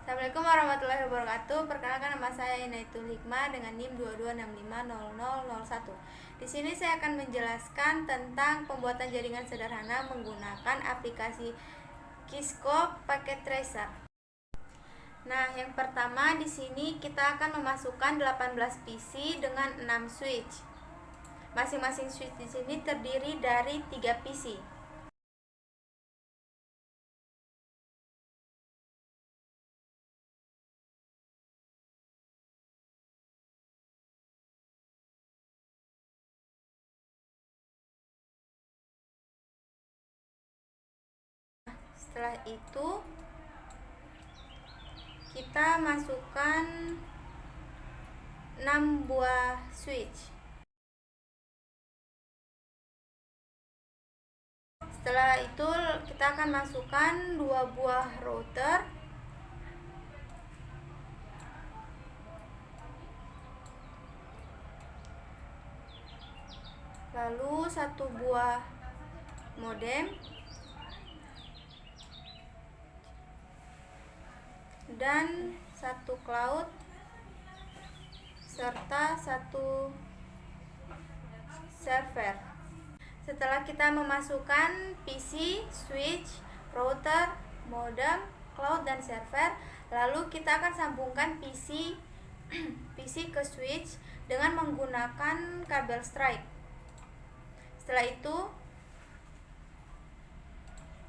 Assalamualaikum warahmatullahi wabarakatuh. Perkenalkan, nama saya Inaitul Hikmah dengan NIM 22650001. Di sini saya akan menjelaskan tentang pembuatan jaringan sederhana menggunakan aplikasi Kisco Packet Tracer. Nah, yang pertama di sini kita akan memasukkan 18 PC dengan 6 switch. Masing-masing switch di sini terdiri dari 3 PC. Setelah itu kita masukkan 6 buah switch. Setelah itu kita akan masukkan 2 buah router, lalu 1 buah modem, dan 1 cloud serta 1 server. Setelah kita memasukkan PC, switch, router, modem, cloud, dan server, lalu kita akan sambungkan PC ke switch dengan menggunakan kabel strike. Setelah itu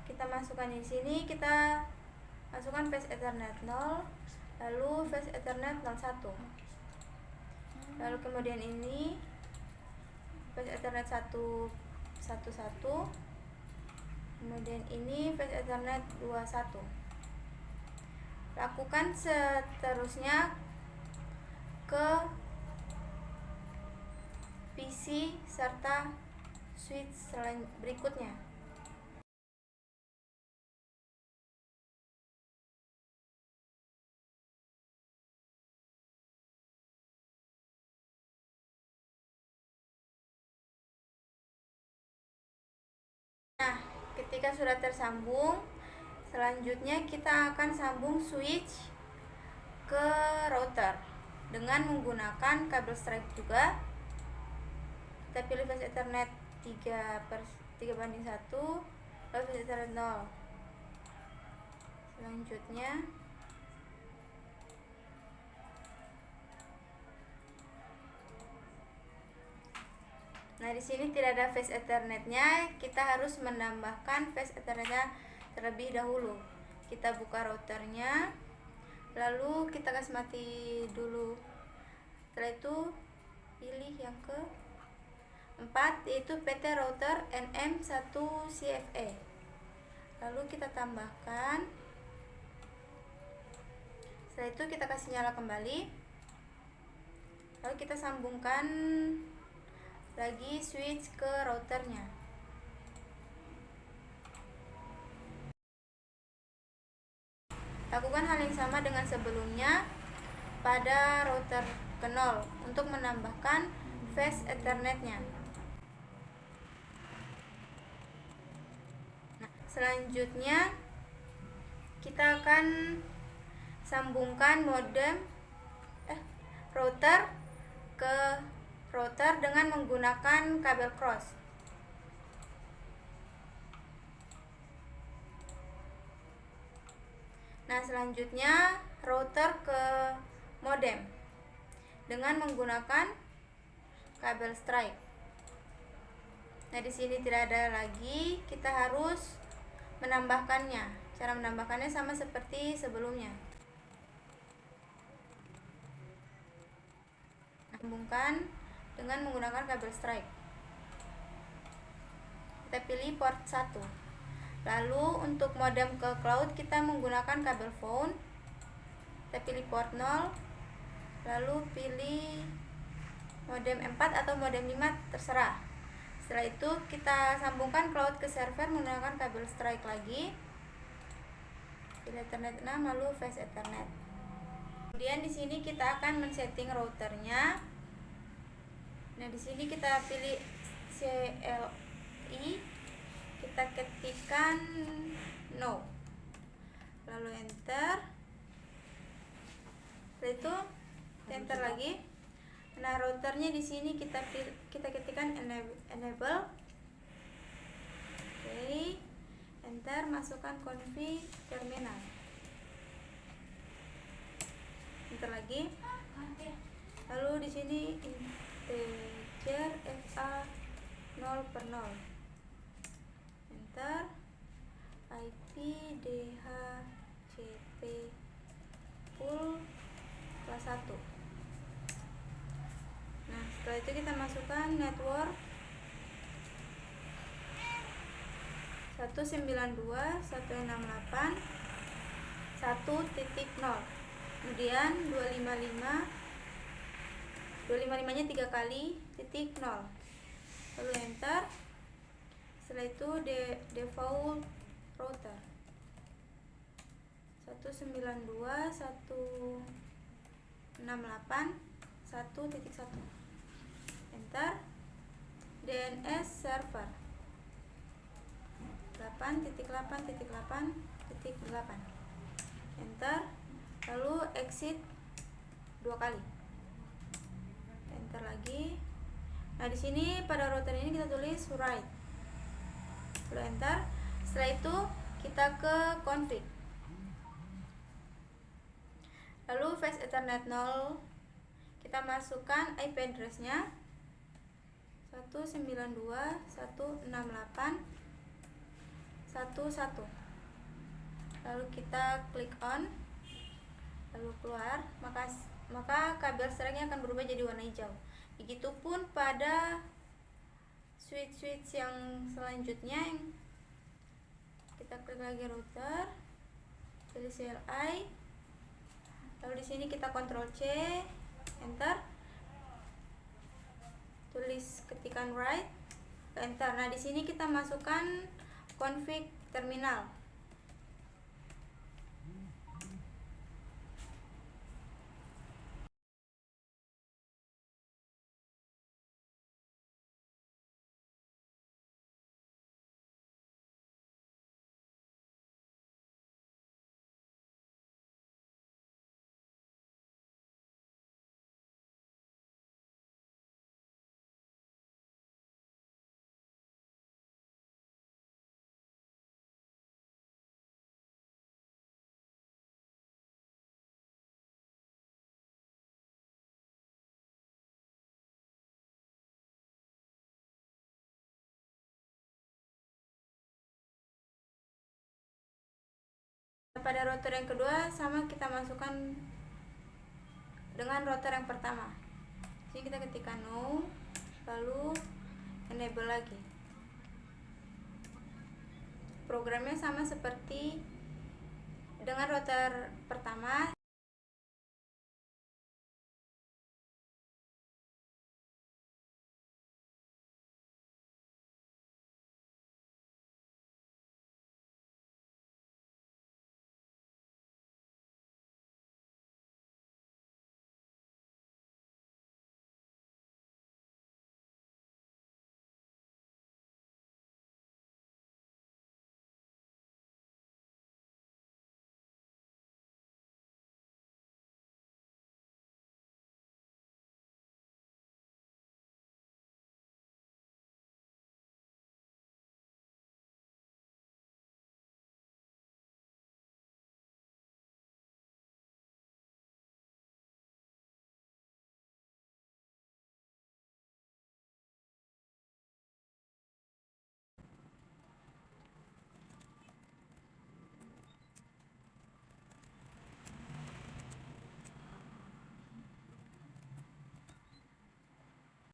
kita masukkan di sini, kita masukkan flash Ethernet 0, lalu flash Ethernet 01. Lalu kemudian ini flash Ethernet 111, kemudian ini flash Ethernet 21. Lakukan seterusnya ke PC serta switch berikutnya. Nah, ketika sudah tersambung, selanjutnya kita akan sambung switch ke router dengan menggunakan kabel strike juga. Kita pilih flash Ethernet 3:1, lalu flash Ethernet 0. Selanjutnya nah, di sini tidak ada flash Ethernetnya, kita harus menambahkan flash Ethernetnya terlebih dahulu. Kita buka routernya, lalu kita kasih mati dulu. Setelah itu pilih yang ke-4, yaitu PT Router NM1CFE. Lalu kita tambahkan. Setelah itu kita kasih nyala kembali. Lalu kita sambungkan lagi switch ke routernya. Lakukan hal yang sama dengan sebelumnya pada router ke-0 untuk menambahkan flash Ethernetnya. Nah, selanjutnya kita akan sambungkan router ke router dengan menggunakan kabel cross. Nah, selanjutnya router ke modem dengan menggunakan kabel strike. Nah, di sini tidak ada lagi, kita harus menambahkannya. Cara menambahkannya sama seperti sebelumnya. Sambungkan dengan menggunakan kabel strike. Kita pilih port 1. Lalu untuk modem ke cloud kita menggunakan kabel phone. Kita pilih port 0. Lalu pilih modem 4 atau modem 5, terserah. Setelah itu kita sambungkan cloud ke server menggunakan kabel strike lagi. Pilih Ethernet 6, lalu flash Ethernet. Kemudian di sini kita akan men-setting routernya. Nah, di sini kita pilih CLI, kita ketikkan no, lalu enter. itu enter lagi. Nah, routernya di sini kita ketikkan enable. Oke, enter, masukkan config terminal. Enter lagi. Lalu di sini integer fa 0/0. Enter. IP DHCP full kelas 1. Nah, setelah itu kita masukkan network 192.168.1.0, kemudian 255-nya 3 kali titik 0, lalu enter. Setelah itu default router 192.168.1.1, enter. DNS server 8.8.8.8, enter. Lalu exit 2 kali, enter lagi. Nah, di sini pada router ini kita tulis write, lalu enter. Setelah itu kita ke config, lalu fast ethernet 0, kita masukkan IP address-nya 192.168.1.1, lalu kita klik on, lalu keluar, maka kabel strength-nya akan berubah jadi warna hijau. Begitupun pada switch yang selanjutnya. Kita klik lagi router, pilih CLI, lalu di sini kita Ctrl C, enter, tulis ketikan write, enter. Nah, di sini kita masukkan config terminal. Pada router yang kedua sama, kita masukkan dengan router yang pertama. Jadi kita ketikkan no, lalu enable lagi. Programnya sama seperti dengan router pertama.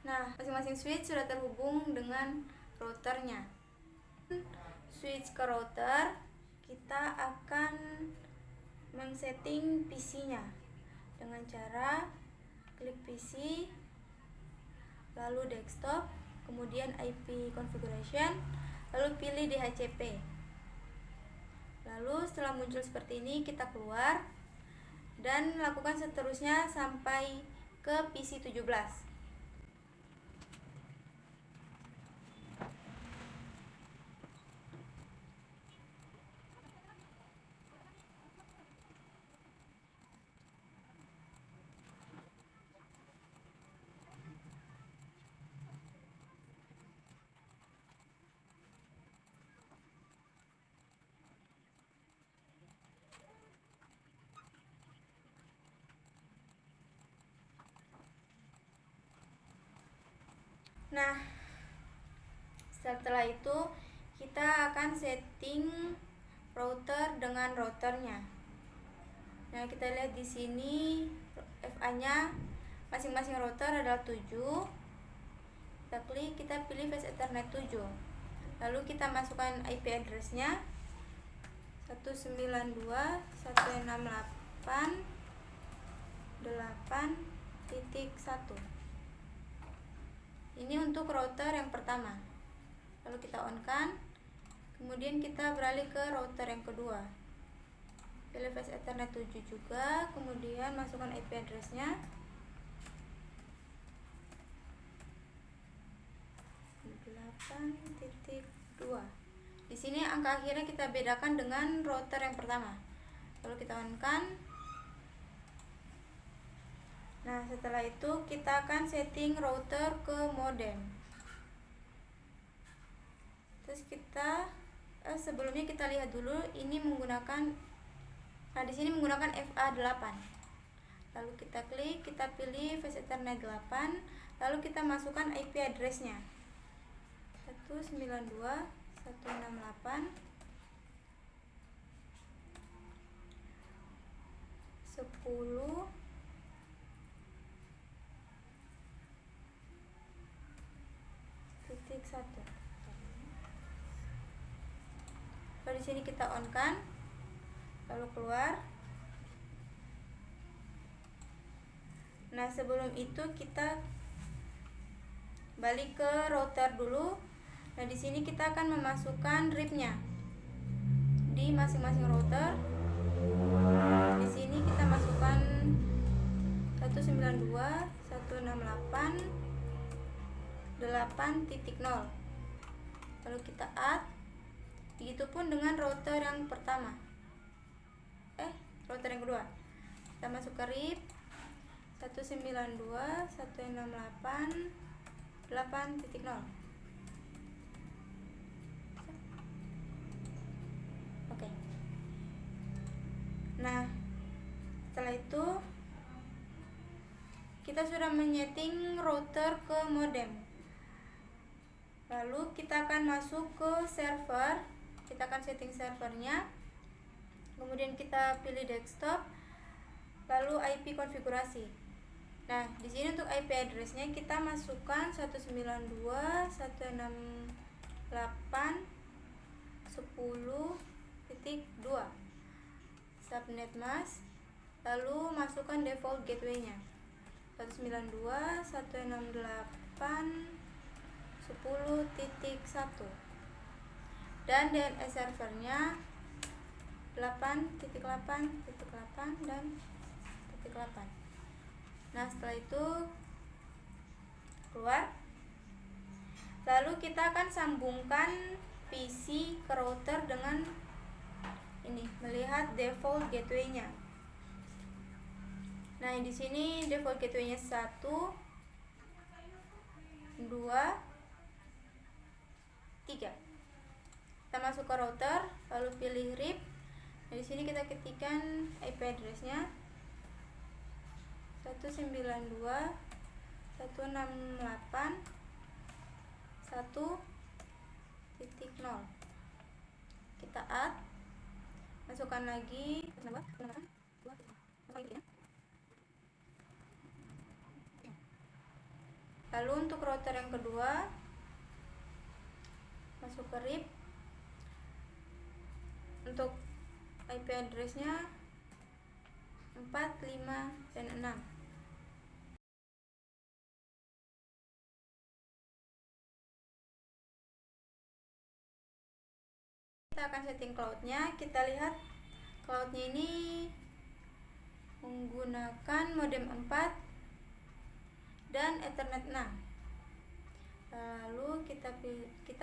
Nah, masing-masing switch sudah terhubung dengan routernya. Switch ke router, kita akan men-setting PC-nya dengan cara klik PC, lalu desktop, kemudian IP configuration, lalu pilih DHCP. Lalu setelah muncul seperti ini, kita keluar dan lakukan seterusnya sampai ke PC 17. Nah, setelah itu kita akan setting router dengan routernya. Nah, kita lihat di sini FA-nya masing-masing router adalah 7. Kita klik, kita pilih Fast Ethernet 7. Lalu kita masukkan IP address-nya 192.168.8.1. Ini untuk router yang pertama. Lalu kita on-kan. Kemudian kita beralih ke router yang kedua. Pilih Fast Ethernet 7 juga, kemudian masukkan IP address-nya 8.2. Di sini angka akhirnya kita bedakan dengan router yang pertama. Lalu kita on-kan. Nah, setelah itu kita akan setting router ke modem. Terus kita sebelumnya kita lihat dulu ini menggunakan, nah di sini menggunakan FA8. Lalu kita klik, kita pilih Fast Ethernet 8, lalu kita masukkan IP address-nya 192.10.10.1. Lalu di sini kita on kan, lalu keluar. Nah, sebelum itu kita balik ke router dulu. Nah, di sini kita akan memasukkan RIP-nya di masing-masing router. Di sini kita masukkan 192.168.8.0. Lalu kita add. Begitupun dengan router yang pertama. Router yang kedua. Kita masuk ke RIP 192.168.8.0. Oke. Nah, setelah itu kita sudah menyeting router ke modem. Lalu kita akan masuk ke server. Kita akan setting servernya. Kemudian kita pilih desktop. Lalu IP konfigurasi. Nah, di sini untuk IP address-nya kita masukkan 192.168.10.2 subnet mask. Lalu masukkan default gateway-nya 192.168.10.1 dan DNS servernya 8.8.8 dan 8. Nah, setelah itu keluar. Lalu kita akan sambungkan PC ke router dengan ini, melihat default gateway-nya. Nah, di sini default gateway-nya 1, 2, 3. Kita masuk ke router, lalu pilih RIP. Nah, di sini kita ketikkan IP address-nya 192.168.1.0. Kita add, masukkan lagi, lalu untuk router yang kedua masuk ke RIP. Untuk IP address-nya 4, 5, dan 6. Kita akan setting cloud-nya. Kita lihat cloud-nya ini menggunakan modem 4 dan Ethernet 6. Lalu kita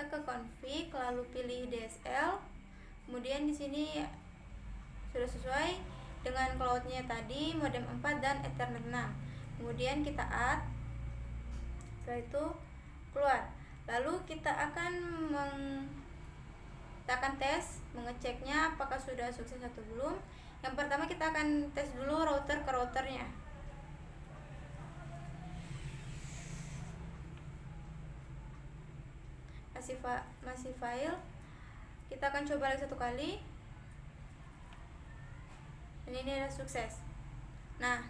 ke config, lalu pilih DSL. Kemudian di sini sudah sesuai dengan cloud-nya tadi, modem 4 dan Ethernet 6. Kemudian kita add. Setelah itu keluar. Lalu kita akan tes, mengeceknya apakah sudah sukses atau belum. Yang pertama kita akan tes dulu router ke routernya. masih file. Kita akan coba lagi 1 kali. Dan ini adalah sukses. Nah,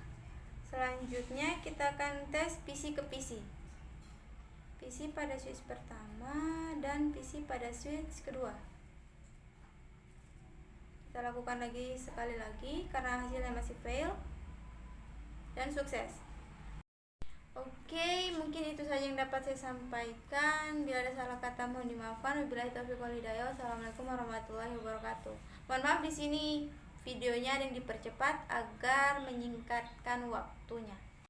selanjutnya kita akan tes PC ke PC. PC pada switch pertama dan PC pada switch kedua. Kita lakukan lagi sekali lagi karena hasilnya masih fail dan sukses. Oke, mungkin itu saja yang dapat saya sampaikan. Bila ada salah kata mohon dimaafkan. Wabillahi taufiq wal hidayah. Wassalamualaikum warahmatullahi wabarakatuh. Mohon maaf di sini videonya ada yang dipercepat agar menyingkatkan waktunya.